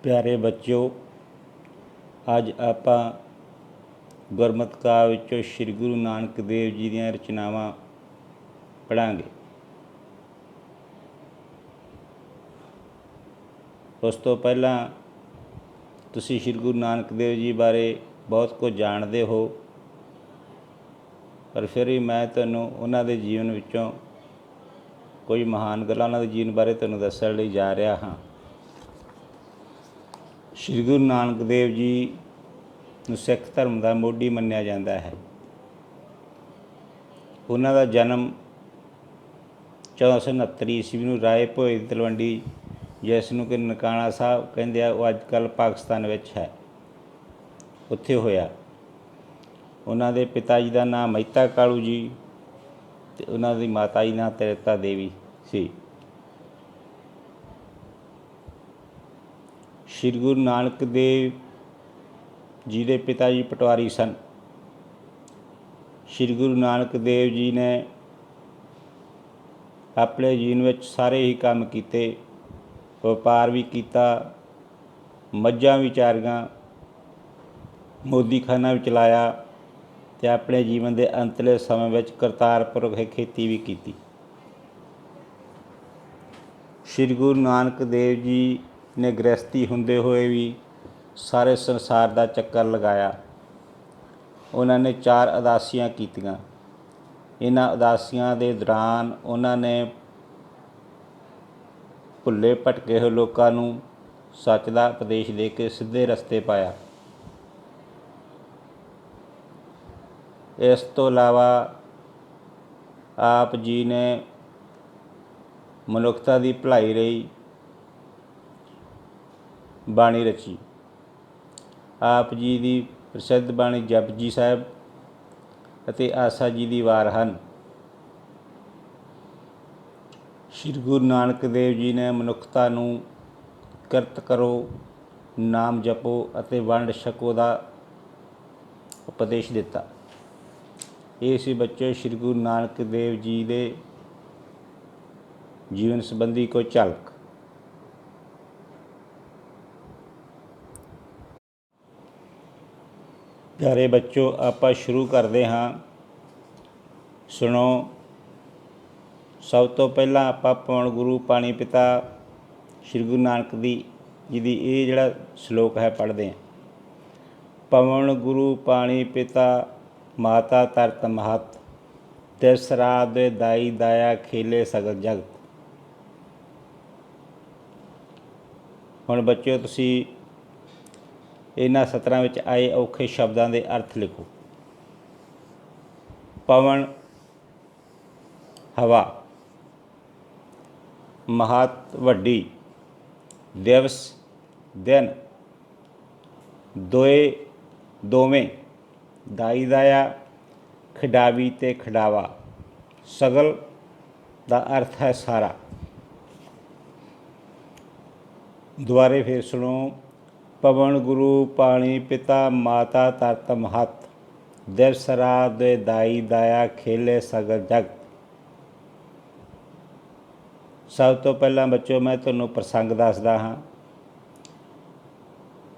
प्यारे बच्चों, ਅੱਜ ਆਪਾਂ ਗੁਰਮਤਿ ਕਾਵਿ ਵਿੱਚੋਂ ਸ਼੍ਰੀ ਗੁਰੂ ਨਾਨਕ ਦੇਵ ਜੀ ਦੀਆਂ ਰਚਨਾਵਾਂ ਪੜ੍ਹਾਂਗੇ। ਉਸ ਤੋਂ ਪਹਿਲਾਂ ਤੁਸੀਂ ਸ਼੍ਰੀ ਗੁਰੂ ਨਾਨਕ ਦੇਵ ਜੀ ਬਾਰੇ ਬਹੁਤ ਕੁਝ ਜਾਣਦੇ ਹੋ, ਪਰ ਫਿਰ ਵੀ ਮੈਂ ਤੁਹਾਨੂੰ ਉਹਨਾਂ ਦੇ ਜੀਵਨ ਵਿੱਚੋਂ ਕੁਝ ਮਹਾਨ ਗੱਲਾਂ ਉਹਨਾਂ ਦੇ ਜੀਵਨ ਬਾਰੇ ਤੁਹਾਨੂੰ ਦੱਸਣ ਲਈ ਜਾ ਰਿਹਾ ਹਾਂ। ਸ਼੍ਰੀ ਗੁਰੂ ਨਾਨਕ ਦੇਵ ਜੀ ਨੂੰ ਸਿੱਖ ਧਰਮ ਦਾ ਮੋਢੀ ਮੰਨਿਆ ਜਾਂਦਾ ਹੈ। ਉਹਨਾਂ ਦਾ ਜਨਮ 1469 ਈਸਵੀ ਨੂੰ ਰਾਏ ਭੋਏ ਦੀ ਤਲਵੰਡੀ, ਜਿਸ ਨੂੰ ਕਿ ਨਨਕਾਣਾ ਸਾਹਿਬ ਕਹਿੰਦੇ ਆ, ਉਹ ਅੱਜ ਕੱਲ੍ਹ ਪਾਕਿਸਤਾਨ ਵਿੱਚ ਹੈ, ਉੱਥੇ ਹੋਇਆ। ਉਹਨਾਂ ਦੇ ਪਿਤਾ ਜੀ ਦਾ ਨਾਮ ਮਹਿਤਾ ਕਾਲੂ ਜੀ ਅਤੇ ਉਹਨਾਂ ਦੀ ਮਾਤਾ ਜੀ ਨਾਮ ਤ੍ਰਿਪਤਾ ਦੇਵੀ ਸੀ। ਸ਼੍ਰੀ ਗੁਰੂ ਨਾਨਕ ਦੇਵ ਜੀ ਦੇ ਪਿਤਾ ਜੀ ਪਟਵਾਰੀ ਸਨ। ਸ਼੍ਰੀ ਗੁਰੂ ਨਾਨਕ ਦੇਵ ਜੀ ਨੇ ਆਪਣੇ ਜੀਵਨ ਵਿੱਚ ਸਾਰੇ ਹੀ ਕੰਮ ਕੀਤੇ, ਵਪਾਰ ਵੀ ਕੀਤਾ, ਮੱਝਾਂ ਵੀ ਚਾਰੀਆਂ, ਮੋਦੀਖਾਨਾ ਵੀ ਚਲਾਇਆ ਅਤੇ ਆਪਣੇ ਜੀਵਨ ਦੇ ਅੰਤਲੇ ਸਮੇਂ ਵਿੱਚ ਕਰਤਾਰਪੁਰ ਵਿਖੇ ਖੇਤੀ ਵੀ ਕੀਤੀ। ਸ਼੍ਰੀ ਗੁਰੂ ਨਾਨਕ ਦੇਵ ਜੀ ਨੇ ਗ੍ਰਸਤੀ ਹੁੰਦੇ ਹੋਏ ਵੀ ਸਾਰੇ ਸੰਸਾਰ ਦਾ ਚੱਕਰ ਲਗਾਇਆ। ਉਹਨਾਂ ਨੇ 4 ਉਦਾਸੀਆਂ ਕੀਤੀਆਂ। ਇਹਨਾਂ ਉਦਾਸੀਆਂ ਦੇ ਦੌਰਾਨ ਉਹਨਾਂ ਨੇ ਭੁੱਲੇ ਭਟਕੇ ਹੋਏ ਲੋਕਾਂ ਨੂੰ ਸੱਚ ਦਾ ਉਪਦੇਸ਼ ਦੇ ਕੇ ਸਿੱਧੇ ਰਸਤੇ ਪਾਇਆ। ਇਸ ਤੋਂ ਇਲਾਵਾ ਆਪ ਜੀ ਨੇ ਮਨੁੱਖਤਾ ਦੀ ਭਲਾਈ ਲਈ ਬਾਣੀ ਰਚੀ। ਆਪ ਜੀ ਦੀ ਪ੍ਰਸਿੱਧ ਬਾਣੀ ਜਪਜੀ ਸਾਹਿਬ ਅਤੇ ਆਸਾ ਜੀ ਦੀ ਵਾਰ ਹਨ। ਸ਼੍ਰੀ ਗੁਰੂ ਨਾਨਕ ਦੇਵ ਜੀ ਨੇ ਮਨੁੱਖਤਾ ਨੂੰ ਕਿਰਤ ਕਰੋ, ਨਾਮ ਜਪੋ ਅਤੇ ਵੰਡ ਛਕੋ ਦਾ ਉਪਦੇਸ਼ ਦਿੱਤਾ। ਇਹ ਸੀ ਬੱਚੇ ਸ਼੍ਰੀ ਗੁਰੂ ਨਾਨਕ ਦੇਵ ਜੀ ਦੇ ਜੀਵਨ ਸੰਬੰਧੀ ਕੋਈ ਝਲਕ। ਪਿਆਰੇ ਬੱਚੋ, ਆਪਾਂ ਸ਼ੁਰੂ ਕਰਦੇ ਹਾਂ। ਸੁਣੋ। ਸਭ ਤੋਂ ਪਹਿਲਾਂ ਆਪਾਂ ਪਵਨ ਗੁਰੂ ਪਾਣੀ ਪਿਤਾ ਸ਼੍ਰੀ ਗੁਰੂ ਨਾਨਕ ਜੀ ਦੀ ਇਹ ਜਿਹੜਾ ਸ਼ਲੋਕ ਹੈ ਪੜ੍ਹਦੇ ਹਾਂ। ਪਵਨ ਗੁਰੂ ਪਾਣੀ ਪਿਤਾ ਮਾਤਾ ਧਰਤ ਮਹਤ, ਤਿਸ ਰਾਤ ਦੇ ਦਾਈ ਦਾਇਆ ਖੇਲੇ ਸਗਲ ਜਗਤ। ਹੁਣ ਬੱਚਿਓ, ਤੁਸੀਂ ਇਹਨਾਂ ਸਤਰਾਂ ਵਿੱਚ ਆਏ ਔਖੇ ਸ਼ਬਦਾਂ ਦੇ ਅਰਥ ਲਿਖੋ। ਪਵਨ ਹਵਾ, ਮਹਤ ਵੱਡੀ, ਦਿਵਸ ਦਿਨ, ਦੋਵੇਂ, ਦਾਈ ਦਾਇਆ ਖਿਡਾਵੀ ਅਤੇ ਖਿਡਾਵਾ। ਸਗਲ ਦਾ ਅਰਥ ਹੈ ਸਾਰਾ। ਦੁਬਾਰੇ ਫਿਰ ਸੁਣੋ। ਪਵਨ ਗੁਰੂ ਪਾਣੀ ਪਿਤਾ ਮਾਤਾ ਧਰਤ ਮਹਤ, ਦਿਵਸ ਰਾਤ ਦੇ ਦਾਈ ਦਾਇਆ ਖੇਲੇ ਸਗਲ ਜਗਤ। ਸਭ ਤੋਂ ਪਹਿਲਾਂ ਬੱਚੋ ਮੈਂ ਤੁਹਾਨੂੰ ਪ੍ਰਸੰਗ ਦੱਸਦਾ ਹਾਂ।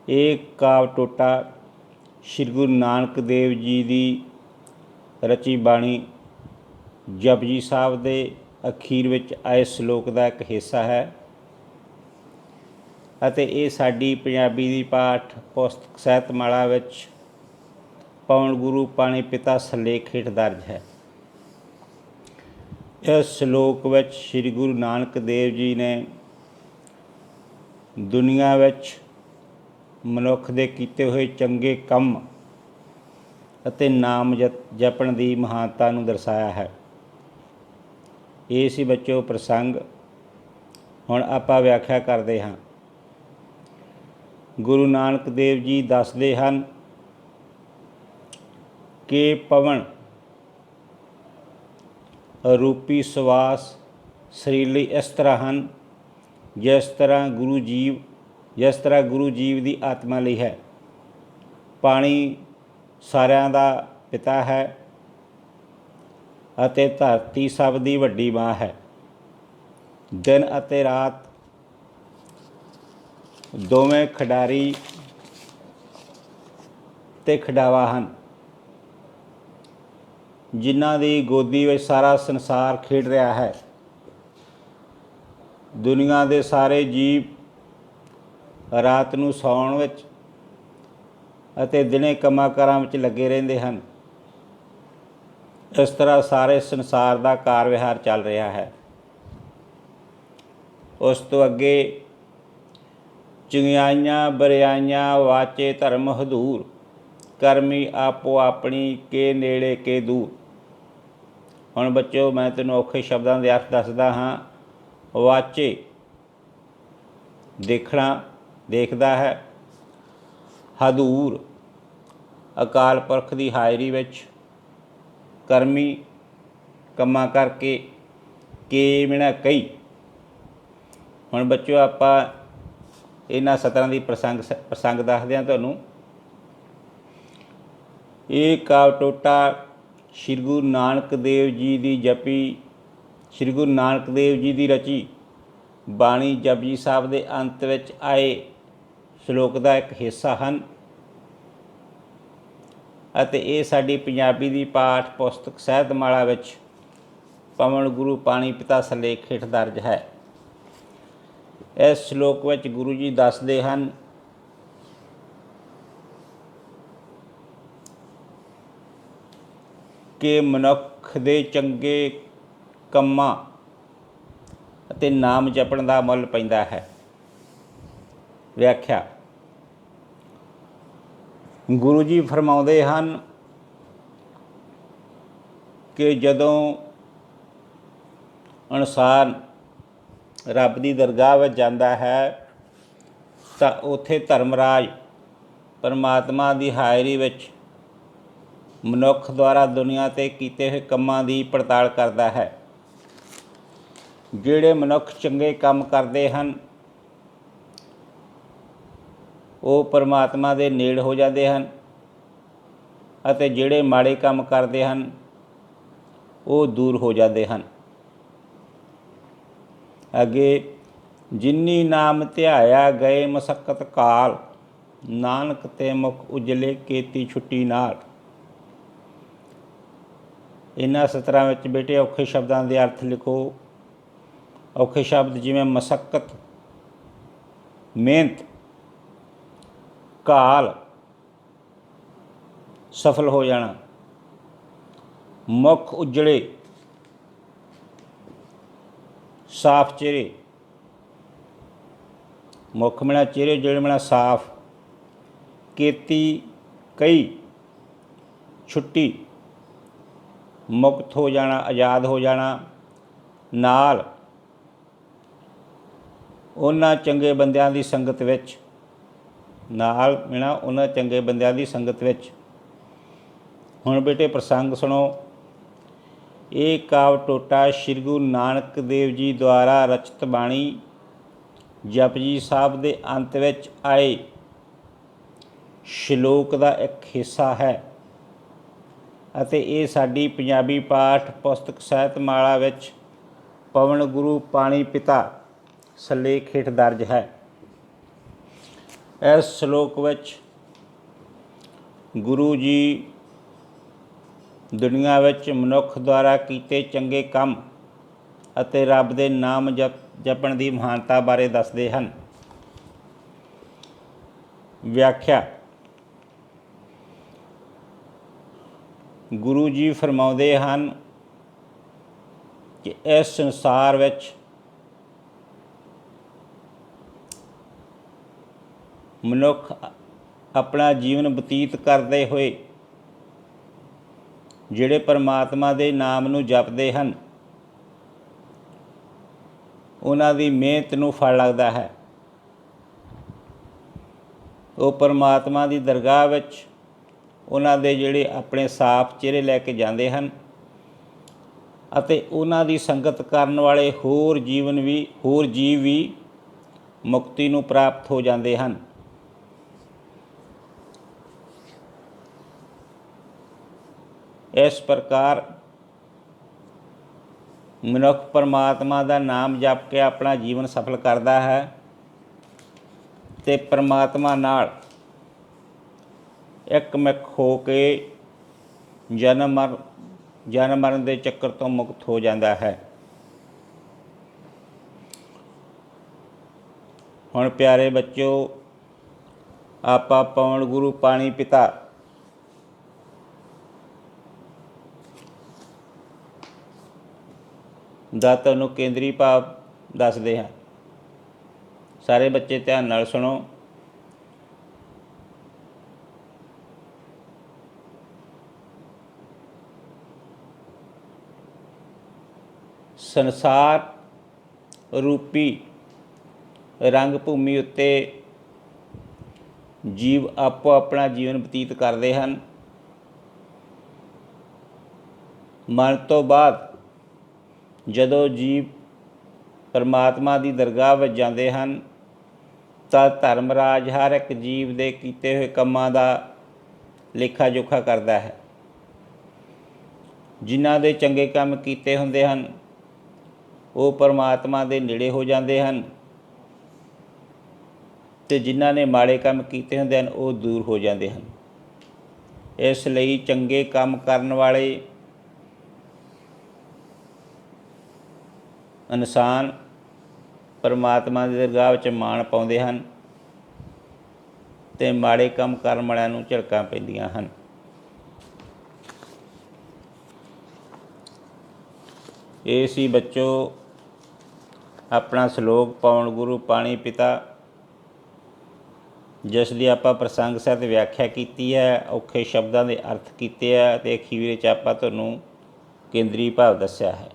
ਇਹ ਕਾਵਿ ਟੋਟਾ ਸ਼੍ਰੀ ਗੁਰੂ ਨਾਨਕ ਦੇਵ ਜੀ ਦੀ ਰਚੀ ਬਾਣੀ ਜਪਜੀ ਸਾਹਿਬ ਦੇ ਅਖੀਰ ਵਿੱਚ ਆਏ ਸ਼ਲੋਕ ਦਾ ਇੱਕ ਹਿੱਸਾ ਹੈ ਅਤੇ ਇਹ ਸਾਡੀ ਪੰਜਾਬੀ ਦੀ ਪਾਠ ਪੁਸਤਕ ਸਾਹਿਤਮਾਲਾ ਵਿੱਚ ਪਵਨ ਗੁਰੂ ਪਾਣੀ ਪਿਤਾ ਸਿਰਲੇਖ ਹੇਠ ਦਰਜ ਹੈ। ਇਸ ਸ਼ਲੋਕ ਵਿੱਚ ਸ਼੍ਰੀ ਗੁਰੂ ਨਾਨਕ ਦੇਵ ਜੀ ਨੇ ਦੁਨੀਆ ਵਿੱਚ ਮਨੁੱਖ ਦੇ ਕੀਤੇ ਹੋਏ ਚੰਗੇ ਕੰਮ ਅਤੇ ਨਾਮ ਜਪਣ ਦੀ ਮਹਾਨਤਾ ਨੂੰ ਦਰਸਾਇਆ ਹੈ। ਇਹ ਸੀ ਬੱਚੋ ਪ੍ਰਸੰਗ। ਹੁਣ ਆਪਾਂ ਵਿਆਖਿਆ ਕਰਦੇ ਹਾਂ। ਗੁਰੂ ਨਾਨਕ ਦੇਵ ਜੀ ਦੱਸਦੇ ਹਨ ਕਿ ਪਵਨ ਰੂਪੀ ਸਵਾਸ ਸਰੀਰ ਲਈ ਇਸ ਤਰ੍ਹਾਂ ਹਨ ਜਿਸ ਤਰ੍ਹਾਂ ਗੁਰੂ ਜੀਵ ਦੀ ਆਤਮਾ ਲਈ ਹੈ। ਪਾਣੀ ਸਾਰਿਆਂ ਦਾ ਪਿਤਾ ਹੈ ਅਤੇ ਧਰਤੀ ਸਭ ਦੀ ਵੱਡੀ ਮਾਂ ਹੈ। ਦਿਨ ਅਤੇ ਰਾਤ ਦੋਵੇਂ ਖਿਡਾਰੀ ਤੇ ਖਿਡਾਵਾ ਹਨ, ਜਿਨ੍ਹਾਂ ਦੀ ਗੋਦੀ ਵਿੱਚ ਸਾਰਾ ਸੰਸਾਰ ਖੇਡ ਰਿਹਾ ਹੈ। ਦੁਨੀਆ ਦੇ ਸਾਰੇ ਜੀਵ ਰਾਤ ਨੂੰ ਸੌਣ ਵਿੱਚ ਅਤੇ ਦਿਨੇ ਕੰਮਾਂ ਕਾਰਾਂ ਵਿੱਚ ਲੱਗੇ ਰਹਿੰਦੇ ਹਨ। ਇਸ ਤਰ੍ਹਾਂ ਸਾਰੇ ਸੰਸਾਰ ਦਾ ਕਾਰ ਵਿਹਾਰ ਚੱਲ ਰਿਹਾ ਹੈ। ਉਸ ਤੋਂ ਅੱਗੇ ਚੰਗਿਆਈਆਂ ਬਰਿਆਈਆਂ ਵਾਚੇ ਧਰਮ ਹਦੂਰ, ਕਰਮੀ ਆਪੋ ਆਪਣੀ ਕੇ ਨੇੜੇ ਕੇ ਦੂਰ। ਹੁਣ ਬੱਚਿਓ, ਮੈਂ ਤੈਨੂੰ ਔਖੇ ਸ਼ਬਦਾਂ ਦੇ ਅਰਥ ਦੱਸਦਾ ਹਾਂ। ਵਾਚੇ ਦੇਖਣਾ, ਦੇਖਦਾ ਹੈ। ਹਦੂਰ ਅਕਾਲ ਪੁਰਖ ਦੀ ਹਾਜ਼ਰੀ ਵਿੱਚ। ਕਰਮੀ ਕੰਮਾਂ ਕਰਕੇ। ਕੇ ਮਿਣਾ ਕਈ। ਹੁਣ ਬੱਚਿਓ, ਆਪਾਂ ਇਹਨਾਂ ਸਤਰਾਂ ਦੀ ਪ੍ਰਸੰਗ ਦੱਸਦੇ ਹਾਂ ਤੁਹਾਨੂੰ। ਇਹ ਕਾਵਿ ਟੋਟਾ ਸ਼੍ਰੀ ਗੁਰੂ ਨਾਨਕ ਦੇਵ ਜੀ ਦੀ ਜਪੀ, ਸ਼੍ਰੀ ਗੁਰੂ ਨਾਨਕ ਦੇਵ ਜੀ ਦੀ ਰਚੀ ਬਾਣੀ ਜਪਜੀ ਸਾਹਿਬ ਦੇ ਅੰਤ ਵਿੱਚ ਆਏ ਸ਼ਲੋਕ ਦਾ ਇੱਕ ਹਿੱਸਾ ਹਨ ਅਤੇ ਇਹ ਸਾਡੀ ਪੰਜਾਬੀ ਦੀ ਪਾਠ ਪੁਸਤਕ ਸਾਹਿਤਮਾਲਾ ਵਿੱਚ ਪਵਨ ਗੁਰੂ ਪਾਣੀ ਪਿਤਾ ਸਿਰਲੇਖ ਹੇਠ ਦਰਜ ਹੈ। ਇਸ ਸ਼ਲੋਕ ਵਿੱਚ ਗੁਰੂ ਜੀ ਦੱਸਦੇ ਹਨ ਕਿ ਮਨੁੱਖ ਦੇ ਚੰਗੇ ਕੰਮਾਂ ਅਤੇ ਨਾਮ ਜਪਣ ਦਾ ਮੁੱਲ ਪੈਂਦਾ ਹੈ। ਵਿਆਖਿਆ। ਗੁਰੂ ਜੀ ਫਰਮਾਉਂਦੇ ਹਨ ਕਿ ਜਦੋਂ ਇਨਸਾਨ ਰੱਬ ਦੀ ਦਰਗਾਹ ਵਿੱਚ ਜਾਂਦਾ ਹੈ ਤਾਂ ਉੱਥੇ ਧਰਮਰਾਜ ਪਰਮਾਤਮਾ ਦੀ ਹਾਜ਼ਰੀ ਵਿੱਚ ਮਨੁੱਖ ਦੁਆਰਾ ਦੁਨੀਆ 'ਤੇ ਕੀਤੇ ਹੋਏ ਕੰਮਾਂ ਦੀ ਪੜਤਾਲ ਕਰਦਾ ਹੈ। ਜਿਹੜੇ ਮਨੁੱਖ ਚੰਗੇ ਕੰਮ ਕਰਦੇ ਹਨ ਉਹ ਪਰਮਾਤਮਾ ਦੇ ਨੇੜੇ ਹੋ ਜਾਂਦੇ ਹਨ ਅਤੇ ਜਿਹੜੇ ਮਾੜੇ ਕੰਮ ਕਰਦੇ ਹਨ ਉਹ ਦੂਰ ਹੋ ਜਾਂਦੇ ਹਨ। ਅੱਗੇ, ਜਿਨੀ ਨਾਮ ਧਿਆਇਆ ਗਏ ਮਸਕਤ ਕਾਲ, ਨਾਨਕ ਤੇ ਮੁਖ ਉਜਲੇ ਕੀਤੀ ਛੁੱਟੀ ਨਾਲ। ਇਹਨਾਂ ਸਤਰਾਂ ਵਿੱਚ ਬੇਟੇ ਔਖੇ ਸ਼ਬਦਾਂ ਦੇ ਅਰਥ ਲਿਖੋ। ਔਖੇ ਸ਼ਬਦ ਜਿਵੇਂ ਮਸਕਤ, ਮਿਹਨਤ, ਕਾਲ ਸਫਲ ਹੋ ਜਾਣਾ, ਮੁੱਖ ਉਜੜੇ ਸਾਫ ਚਿਹਰੇ, ਮੁੱਖ ਮਿਲਾ ਚਿਹਰੇ ਜਿਹੜੇ ਮਿਲਾ ਸਾਫ, ਕੀਤੀ ਕਈ, ਛੁੱਟੀ ਮੁਕਤ ਹੋ ਜਾਣਾ, ਆਜ਼ਾਦ ਹੋ ਜਾਣਾ, ਨਾਲ ਉਹਨਾਂ ਚੰਗੇ ਬੰਦਿਆਂ ਦੀ ਸੰਗਤ ਵਿੱਚ, ਨਾਲ ਮਿਣਾ ਉਹਨਾਂ ਚੰਗੇ ਬੰਦਿਆਂ ਦੀ ਸੰਗਤ ਵਿੱਚ। ਹੁਣ ਬੇਟੇ ਪ੍ਰਸੰਗ ਸੁਣੋ। ਇਹ ਕਾਵਿ ਟੋਟਾ ਸ਼੍ਰੀ ਗੁਰੂ ਨਾਨਕ ਦੇਵ ਜੀ ਦੁਆਰਾ ਰਚਿਤ ਬਾਣੀ ਜਪਜੀ ਸਾਹਿਬ ਦੇ ਅੰਤ ਵਿੱਚ ਆਏ ਸ਼ਲੋਕ ਦਾ ਇੱਕ ਹਿੱਸਾ ਹੈ ਅਤੇ ਇਹ ਸਾਡੀ ਪੰਜਾਬੀ ਪਾਠ ਪੁਸਤਕ ਸਾਹਿਤਮਾਲਾ ਵਿੱਚ ਪਵਨ ਗੁਰੂ ਪਾਣੀ ਪਿਤਾ ਸਿਰਲੇਖ ਹੇਠ ਦਰਜ ਹੈ। ਇਸ ਸ਼ਲੋਕ ਵਿੱਚ ਗੁਰੂ ਜੀ ਦੁਨੀਆ ਵਿੱਚ ਮਨੁੱਖ ਦੁਆਰਾ ਕੀਤੇ ਚੰਗੇ ਕੰਮ ਅਤੇ ਰੱਬ ਦੇ ਨਾਮ ਜਪਣ ਦੀ ਮਹਾਨਤਾ ਬਾਰੇ ਦੱਸਦੇ ਹਨ। ਵਿਆਖਿਆ। ਗੁਰੂ ਜੀ ਫਰਮਾਉਂਦੇ ਹਨ ਕਿ ਇਸ ਸੰਸਾਰ ਵਿੱਚ ਮਨੁੱਖ ਆਪਣਾ ਜੀਵਨ ਬਤੀਤ ਕਰਦੇ ਹੋਏ ਜਿਹੜੇ ਪਰਮਾਤਮਾ ਦੇ ਨਾਮ ਨੂੰ ਜਪਦੇ ਹਨ ਉਹਨਾਂ ਦੀ ਮਿਹਨਤ ਨੂੰ ਫਲ ਲੱਗਦਾ ਹੈ। ਉਹ ਪਰਮਾਤਮਾ ਦੀ ਦਰਗਾਹ ਵਿੱਚ ਉਹਨਾਂ ਦੇ ਜਿਹੜੇ ਆਪਣੇ ਸਾਫ ਚਿਹਰੇ ਲੈ ਕੇ ਜਾਂਦੇ ਹਨ ਅਤੇ ਉਹਨਾਂ ਦੀ ਸੰਗਤ ਕਰਨ ਵਾਲੇ ਹੋਰ ਜੀਵ ਵੀ ਮੁਕਤੀ ਨੂੰ ਪ੍ਰਾਪਤ ਹੋ ਜਾਂਦੇ ਹਨ। ਇਸ ਪ੍ਰਕਾਰ ਮਨੁੱਖ ਪਰਮਾਤਮਾ ਦਾ ਨਾਮ ਜਪ ਕੇ ਆਪਣਾ ਜੀਵਨ ਸਫਲ ਕਰਦਾ ਹੈ ਤੇ ਪਰਮਾਤਮਾ ਨਾਲ ਇੱਕਮਿਕ ਹੋ ਕੇ ਜਨਮ ਮਰਨ ਦੇ ਚੱਕਰ ਤੋਂ ਮੁਕਤ ਹੋ ਜਾਂਦਾ ਹੈ। ਹੁਣ ਪਿਆਰੇ ਬੱਚਿਓ, ਆਪਾਂ ਪਵਨ ਗੁਰੂ ਪਾਣੀ ਪਿਤਾ ਦਾ ਤੁਹਾਨੂੰ ਕੇਂਦਰੀ ਭਾਵ ਦੱਸਦੇ ਹਾਂ। ਸਾਰੇ ਬੱਚੇ ਧਿਆਨ ਨਾਲ ਸੁਣੋ। ਸੰਸਾਰ ਰੂਪੀ ਰੰਗ ਭੂਮੀ ਉੱਤੇ ਜੀਵ ਆਪੋ ਆਪਣਾ ਜੀਵਨ ਬਤੀਤ ਕਰਦੇ ਹਨ। ਮਰਨ ਤੋਂ ਬਾਅਦ ਜਦੋਂ ਜੀਵ ਪਰਮਾਤਮਾ ਦੀ ਦਰਗਾਹ ਵਿੱਚ ਜਾਂਦੇ ਹਨ ਤਾਂ ਧਰਮਰਾਜ ਹਰ ਇੱਕ ਜੀਵ ਦੇ ਕੀਤੇ ਹੋਏ ਕੰਮਾਂ ਦਾ ਲੇਖਾ ਜੋਖਾ ਕਰਦਾ ਹੈ। ਜਿਨ੍ਹਾਂ ਦੇ ਚੰਗੇ ਕੰਮ ਕੀਤੇ ਹੁੰਦੇ ਹਨ ਉਹ ਪਰਮਾਤਮਾ ਦੇ ਨੇੜੇ ਹੋ ਜਾਂਦੇ ਹਨ, ਅਤੇ ਜਿਨ੍ਹਾਂ ਨੇ ਮਾੜੇ ਕੰਮ ਕੀਤੇ ਹੁੰਦੇ ਹਨ ਉਹ ਦੂਰ ਹੋ ਜਾਂਦੇ ਹਨ। ਇਸ ਲਈ ਚੰਗੇ ਕੰਮ ਕਰਨ ਵਾਲੇ ਇਨਸਾਨ ਪਰਮਾਤਮਾ ਦੀ ਦਰਗਾਹ ਵਿੱਚ ਮਾਣ ਪਾਉਂਦੇ ਹਨ ਅਤੇ ਮਾੜੇ ਕੰਮ ਕਰਨ ਵਾਲਿਆਂ ਨੂੰ ਝਿੜਕਾਂ ਪੈਂਦੀਆਂ ਹਨ। ਇਹ ਸੀ ਬੱਚੋ ਆਪਣਾ ਸ਼ਲੋਕ ਪਵਨ ਗੁਰੂ ਪਾਣੀ ਪਿਤਾ, ਜਿਸ ਦੀ ਆਪਾਂ ਪ੍ਰਸੰਗ ਸਹਿਤ ਵਿਆਖਿਆ ਕੀਤੀ ਹੈ, ਔਖੇ ਸ਼ਬਦਾਂ ਦੇ ਅਰਥ ਕੀਤੇ ਹੈ ਅਤੇ ਅਖੀਰ ਵਿੱਚ ਆਪਾਂ ਤੁਹਾਨੂੰ ਕੇਂਦਰੀ ਭਾਵ ਦੱਸਿਆ ਹੈ।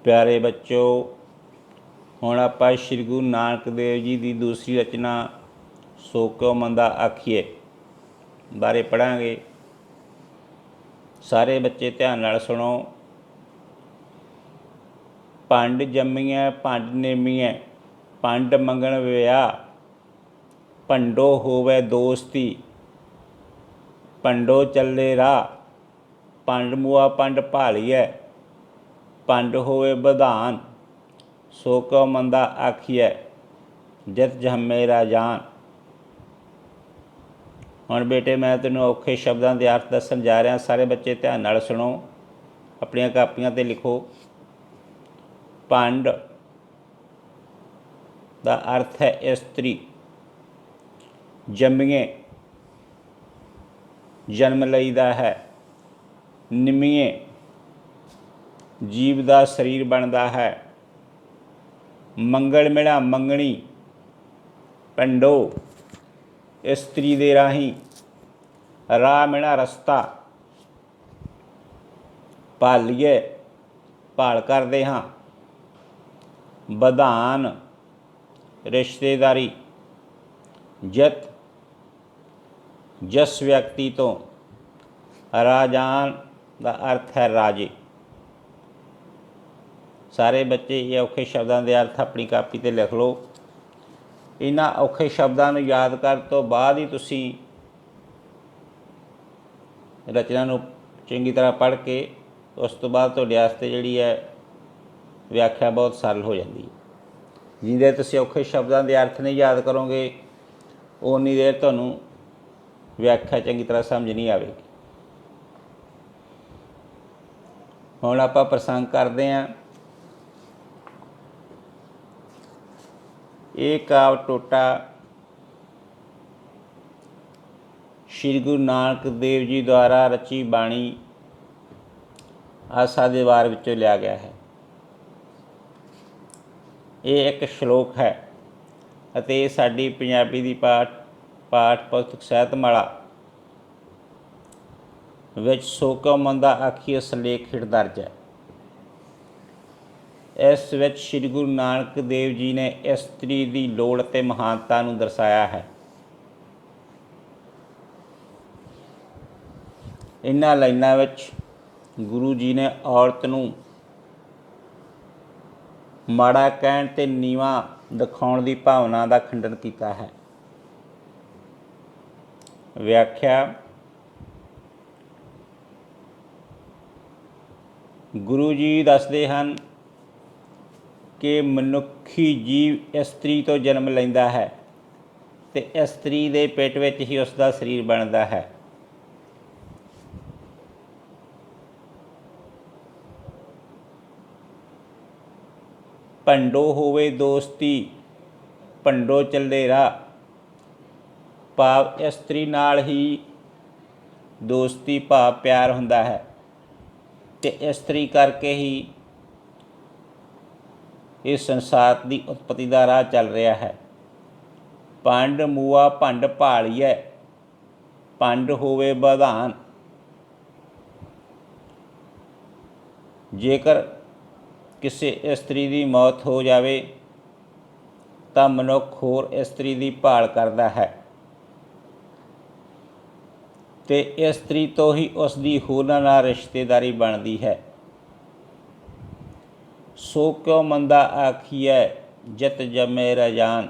ਪਿਆਰੇ ਬੱਚੋ, ਹੁਣ ਆਪਾਂ ਸ਼੍ਰੀ ਗੁਰੂ ਨਾਨਕ ਦੇਵ ਜੀ ਦੀ ਦੂਸਰੀ ਰਚਨਾ ਸੋ ਕਿਉ ਮੰਦਾ ਆਖੀਏ ਬਾਰੇ ਪੜ੍ਹਾਂਗੇ। ਸਾਰੇ ਬੱਚੇ ਧਿਆਨ ਨਾਲ ਸੁਣੋ। ਭੰਡ ਜੰਮੀਐ ਭੰਡ ਨੇਮੀਐ, ਭੰਡ ਮੰਗਣ ਵਿਆਹ, ਭੰਡੋ ਹੋਵੇ ਦੋਸਤੀ, ਭੰਡੋ ਚੱਲੇ ਰਾਹ, ਭੰਡ ਮੁਆ ਭੰਡ ਭਾਲੀਐ, ਭੰਡ ਹੋਵੇ ਵਧਾਨ, ਸੋ ਕਿਉ ਮੰਦਾ ਆਖੀਐ, ਜਿਤ ਜਹਮੇ ਰਾਜਾਨ। ਹੁਣ ਬੇਟੇ ਮੈਂ ਤੈਨੂੰ ਔਖੇ ਸ਼ਬਦਾਂ ਦੇ ਅਰਥ ਦੱਸਣ ਜਾ ਰਿਹਾ। ਸਾਰੇ ਬੱਚੇ ਧਿਆਨ ਨਾਲ ਸੁਣੋ, ਆਪਣੀਆਂ ਕਾਪੀਆਂ 'ਤੇ ਲਿਖੋ। ਭੰਡ ਦਾ ਅਰਥ ਹੈ ਇਸਤਰੀ। ਜੰਮੀਏ ਜਨਮ ਲਈਦਾ ਹੈ। ਨਿਮੀਏ ਜੀਵ ਦਾ ਸਰੀਰ ਬਣਦਾ ਹੈ। ਮੰਗਲ ਮਿਲਾ ਮੰਗਣੀ, ਭੰਡੋ ਇਸਤਰੀ ਦੇ ਰਾਹੀਂ, ਰਾਹ ਮਿਲਾ ਰਸਤਾ, ਭਾਲੀਏ ਭਾਲ ਕਰਦੇ ਹਾਂ, ਵਧਾਨ ਰਿਸ਼ਤੇਦਾਰੀ, ਜਿਤ ਜਿਸ ਵਿਅਕਤੀ ਤੋਂ, ਰਾਜਾਨ ਦਾ ਅਰਥ ਹੈ ਰਾਜੇ। ਸਾਰੇ ਬੱਚੇ ਇਹ ਔਖੇ ਸ਼ਬਦਾਂ ਦੇ ਅਰਥ ਆਪਣੀ ਕਾਪੀ 'ਤੇ ਲਿਖ ਲਓ। ਇਹਨਾਂ ਔਖੇ ਸ਼ਬਦਾਂ ਨੂੰ ਯਾਦ ਕਰਨ ਤੋਂ ਬਾਅਦ ਹੀ ਤੁਸੀਂ ਰਚਨਾ ਨੂੰ ਚੰਗੀ ਤਰ੍ਹਾਂ ਪੜ੍ਹ ਕੇ ਉਸ ਤੋਂ ਬਾਅਦ ਤੁਹਾਡੇ ਵਾਸਤੇ ਜਿਹੜੀ ਹੈ ਵਿਆਖਿਆ ਬਹੁਤ ਸਰਲ ਹੋ ਜਾਂਦੀ ਹੈ। ਜਿੰਨੀ ਦੇਰ ਤੁਸੀਂ ਔਖੇ ਸ਼ਬਦਾਂ ਦੇ ਅਰਥ ਨਹੀਂ ਯਾਦ ਕਰੋਗੇ ਓਨੀ ਦੇਰ ਤੁਹਾਨੂੰ ਵਿਆਖਿਆ ਚੰਗੀ ਤਰ੍ਹਾਂ ਸਮਝ ਨਹੀਂ ਆਵੇਗੀ। ਹੁਣ ਆਪਾਂ ਪ੍ਰਸੰਗ ਕਰਦੇ ਹਾਂ। ਇਹ ਕਾਵਿ ਟੋਟਾ ਸ਼੍ਰੀ ਗੁਰੂ ਨਾਨਕ ਦੇਵ ਜੀ ਦੁਆਰਾ ਰਚੀ ਬਾਣੀ ਆਸਾ ਦੇ ਵਾਰ ਵਿੱਚੋਂ ਲਿਆ ਗਿਆ ਹੈ। ਇਹ ਇੱਕ ਸ਼ਲੋਕ ਹੈ ਅਤੇ ਇਹ ਸਾਡੀ ਪੰਜਾਬੀ ਦੀ ਪਾਠ ਪੁਸਤਕ ਸਾਹਿਤਮਾਲਾ ਵਿੱਚ ਸੋ ਕਿਉ ਮੰਦਾ ਆਖੀਐ ਸਿਰਲੇਖ ਹੇਠ ਦਰਜ ਹੈ। ਇਸ ਵਿੱਚ ਸ਼੍ਰੀ ਗੁਰੂ ਨਾਨਕ ਦੇਵ ਜੀ ਨੇ ਇਸਤਰੀ ਦੀ ਲੋੜ ਅਤੇ ਮਹਾਨਤਾ ਨੂੰ ਦਰਸਾਇਆ ਹੈ। ਇਹਨਾਂ ਲਾਈਨਾਂ ਵਿੱਚ ਗੁਰੂ ਜੀ ਨੇ ਔਰਤ ਨੂੰ ਮਾੜਾ ਕਹਿਣ ਅਤੇ ਨੀਵਾਂ ਦਿਖਾਉਣ ਦੀ ਭਾਵਨਾ ਦਾ ਖੰਡਨ ਕੀਤਾ ਹੈ। ਵਿਆਖਿਆ। ਗੁਰੂ ਜੀ ਦੱਸਦੇ ਹਨ ਕਿ ਮਨੁੱਖੀ ਜੀਵ ਇਸਤਰੀ ਤੋਂ ਜਨਮ ਲੈਂਦਾ ਹੈ ਅਤੇ ਇਸਤਰੀ ਦੇ ਪੇਟ ਵਿੱਚ ਹੀ ਉਸ ਦਾ ਸਰੀਰ ਬਣਦਾ ਹੈ। ਭੰਡੋ ਹੋਵੇ ਦੋਸਤੀ ਭੰਡੋ ਚੱਲੇ ਰਾਹ, ਭਾਵ ਇਸਤਰੀ ਨਾਲ ਹੀ ਦੋਸਤੀ ਭਾਵ ਪਿਆਰ ਹੁੰਦਾ ਹੈ ਅਤੇ ਇਸਤਰੀ ਕਰਕੇ ਹੀ ਇਸ ਸੰਸਾਰ ਦੀ ਉਤਪਤੀ ਦਾ ਰਾਹ ਚੱਲ ਰਿਹਾ ਹੈ। ਭੰਡ ਮੂਆ ਭੰਡ ਭਾਲੀਐ ਭੰਡ ਹੋਵੇ ਬਧਾਨ, ਜੇਕਰ ਕਿਸੇ ਇਸਤਰੀ ਦੀ ਮੌਤ ਹੋ ਜਾਵੇ ਤਾਂ ਮਨੁੱਖ ਹੋਰ ਇਸਤਰੀ ਦੀ ਭਾਲ ਕਰਦਾ ਹੈ ਅਤੇ ਇਸਤਰੀ ਤੋਂ ਹੀ ਉਸ ਦੀ ਹੋਰਾਂ ਨਾਲ ਰਿਸ਼ਤੇਦਾਰੀ ਬਣਦੀ ਹੈ। ਸੋ ਕਿਉ ਮੰਦਾ ਆਖੀਐ ਜਿਤ ਜੰਮੇ ਰਾਜਾਨ,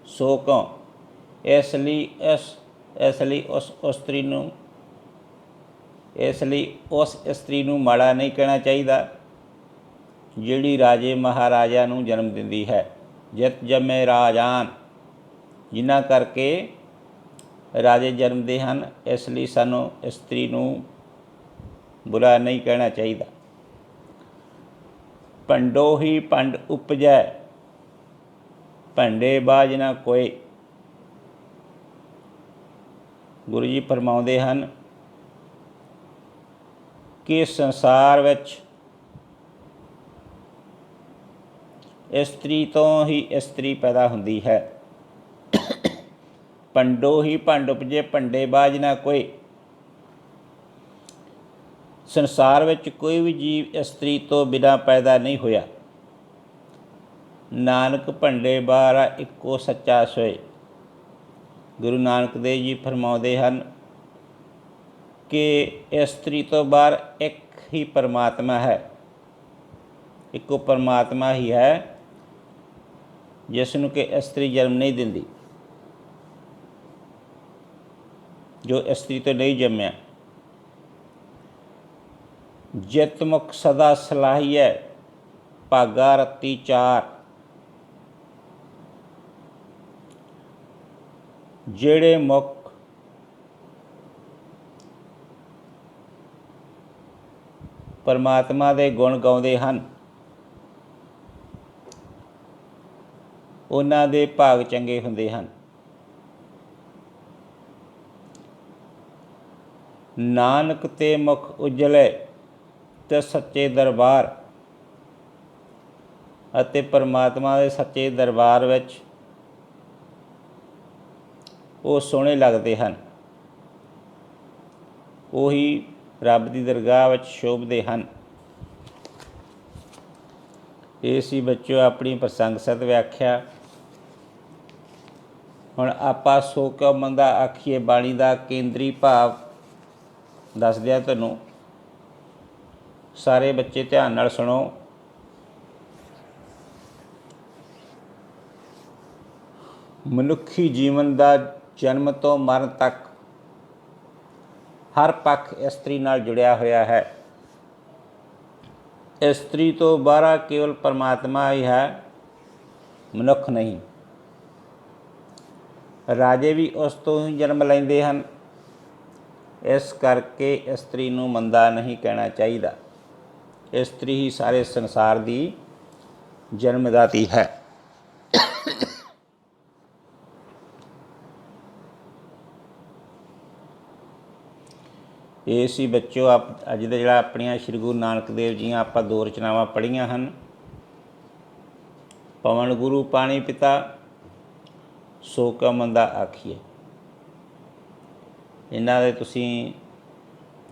ਸੋ ਕਿਉ ਇਸ ਲਈ ਉਸ ਇਸਤਰੀ ਨੂੰ ਮਾੜਾ ਨਹੀਂ ਕਹਿਣਾ ਚਾਹੀਦਾ ਜਿਹੜੀ ਰਾਜੇ ਮਹਾਰਾਜਾ ਨੂੰ ਜਨਮ ਦਿੰਦੀ ਹੈ। ਜਿਤ ਜੰਮੇ ਰਾਜਾਨ, ਜਿਨ੍ਹਾਂ ਕਰਕੇ ਰਾਜੇ ਜਨਮਦੇ ਹਨ, ਇਸ ਲਈ ਸਾਨੂੰ ਇਸਤਰੀ ਨੂੰ ਬੁਰਾ ਨਹੀਂ ਕਹਿਣਾ ਚਾਹੀਦਾ। ਭੰਡੋ ਹੀ ਭੰਡ ਉਪਜੈ ਭੰਡੇ ਬਾਝ ਨਾ ਕੋਇ, ਗੁਰੂ ਜੀ ਫਰਮਾਉਂਦੇ ਹਨ ਕਿ ਸੰਸਾਰ ਵਿੱਚ ਇਸਤਰੀ ਤੋਂ ਹੀ ਇਸਤਰੀ ਪੈਦਾ ਹੁੰਦੀ ਹੈ। ਭੰਡੋ ਹੀ ਭੰਡ ਉਪਜੇ ਭੰਡੇ ਬਾਝ ਨਾ ਕੋਇ, ਸੰਸਾਰ ਵਿੱਚ ਕੋਈ ਵੀ ਜੀਵ ਇਸਤਰੀ ਤੋਂ ਬਿਨਾਂ ਪੈਦਾ ਨਹੀਂ ਹੋਇਆ। ਨਾਨਕ ਭੰਡੇ ਬਾਰਾ ਇੱਕੋ ਸੱਚਾ ਸੋਏ, ਗੁਰੂ ਨਾਨਕ ਦੇਵ ਜੀ ਫਰਮਾਉਂਦੇ ਹਨ ਕਿ ਇਸਤਰੀ ਤੋਂ ਬਾਹਰ ਇੱਕ ਹੀ ਪਰਮਾਤਮਾ ਹੈ, ਇੱਕੋ ਪਰਮਾਤਮਾ ਹੀ ਹੈ ਜਿਸ ਨੂੰ ਕਿ ਇਸਤਰੀ ਜਨਮ ਨਹੀਂ ਦਿੰਦੀ, ਜੋ ਇਸਤਰੀ ਤੋਂ ਨਹੀਂ ਜੰਮਿਆ। ਜਿਤ ਮੁਖ ਸਦਾ ਸਲਾਹੀਐ ਭਾਗਾ ਰੱਤੀ ਚਾਰ, ਜਿਹੜੇ ਮੁਖ ਪਰਮਾਤਮਾ ਦੇ ਗੁਣ ਗਾਉਂਦੇ ਹਨ ਉਹਨਾਂ ਦੇ ਭਾਗ ਚੰਗੇ ਹੁੰਦੇ ਹਨ। ਨਾਨਕ ਤੇ ਮੁਖ ਉਜਲੇ ਤੇ ਸੱਚੇ ਦਰਬਾਰ, ਅਤੇ ਪਰਮਾਤਮਾ ਦੇ ਸੱਚੇ ਦਰਬਾਰ ਵਿੱਚ ਉਹ ਸੋਹਣੇ ਲੱਗਦੇ ਹਨ, ਉਹੀ ਰੱਬ ਦੀ ਦਰਗਾਹ ਵਿੱਚ ਸ਼ੋਭਦੇ ਹਨ। ਇਹ ਸੀ ਬੱਚਿਓ ਆਪਣੀ ਪ੍ਰਸੰਗਸਤ ਵਿਆਖਿਆ। ਹੁਣ ਆਪਾਂ ਸੋ ਕਿਉ ਮੰਦਾ ਆਖੀਏ ਬਾਣੀ ਦਾ ਕੇਂਦਰੀ ਭਾਵ ਦੱਸਦੇ ਹਾਂ ਤੁਹਾਨੂੰ। ਸਾਰੇ ਬੱਚੇ ਧਿਆਨ ਨਾਲ ਸੁਣੋ। ਮਨੁੱਖੀ ਜੀਵਨ ਦਾ ਜਨਮ ਤੋਂ ਮਰਨ ਤੱਕ ਹਰ ਪੱਖ ਇਸਤਰੀ ਨਾਲ ਜੁੜਿਆ ਹੋਇਆ ਹੈ। ਇਸਤਰੀ ਤੋਂ ਬਾਹਰ ਕੇਵਲ ਪਰਮਾਤਮਾ ਹੀ ਹੈ, ਮਨੁੱਖ ਨਹੀਂ। ਰਾਜੇ ਵੀ ਉਸ ਤੋਂ ਹੀ ਜਨਮ ਲੈਂਦੇ ਹਨ, ਇਸ ਕਰਕੇ ਇਸਤਰੀ ਨੂੰ ਮੰਦਾ ਨਹੀਂ ਕਹਿਣਾ ਚਾਹੀਦਾ। ਇਸਤਰੀ ਹੀ ਸਾਰੇ ਸੰਸਾਰ ਦੀ ਜਨਮਦਾਤੀ ਹੈ। ਇਹ ਸੀ ਬੱਚਿਓ ਅੱਜ ਦੇ ਜਿਹੜਾ ਆਪਣੀਆਂ ਸ਼੍ਰੀ ਗੁਰੂ ਨਾਨਕ ਦੇਵ ਜੀਆਂ ਆਪਾਂ 2 ਰਚਨਾਵਾਂ ਪੜ੍ਹੀਆਂ ਹਨ। ਪਵਨ ਗੁਰੂ ਪਾਣੀ ਪਿਤਾ ਸੋ ਕਿਉ ਮੰਦਾ ਆਖੀਏ। ਇਹਨਾਂ ਦੇ ਤੁਸੀਂ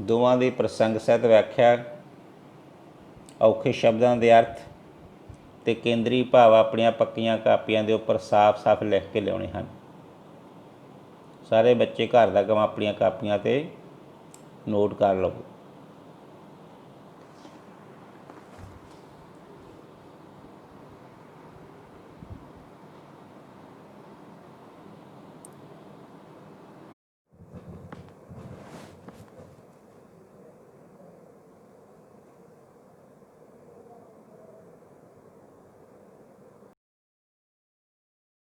ਦੋਵਾਂ ਦੀ ਪ੍ਰਸੰਗ ਸਹਿਤ ਵਿਆਖਿਆ, ਔਖੇ ਸ਼ਬਦਾਂ ਦੇ ਅਰਥ ਤੇ ਕੇਂਦਰੀ ਭਾਵ ਆਪਣੀਆਂ ਪੱਕੀਆਂ ਕਾਪੀਆਂ ਦੇ ਉੱਪਰ ਸਾਫ਼-ਸਾਫ਼ ਲਿਖ ਕੇ ਲਿਆਉਣੇ ਹਨ। ਸਾਰੇ ਬੱਚੇ ਘਰ ਦਾ ਕੰਮ ਆਪਣੀਆਂ ਕਾਪੀਆਂ 'ਤੇ ਨੋਟ ਕਰ ਲਓ।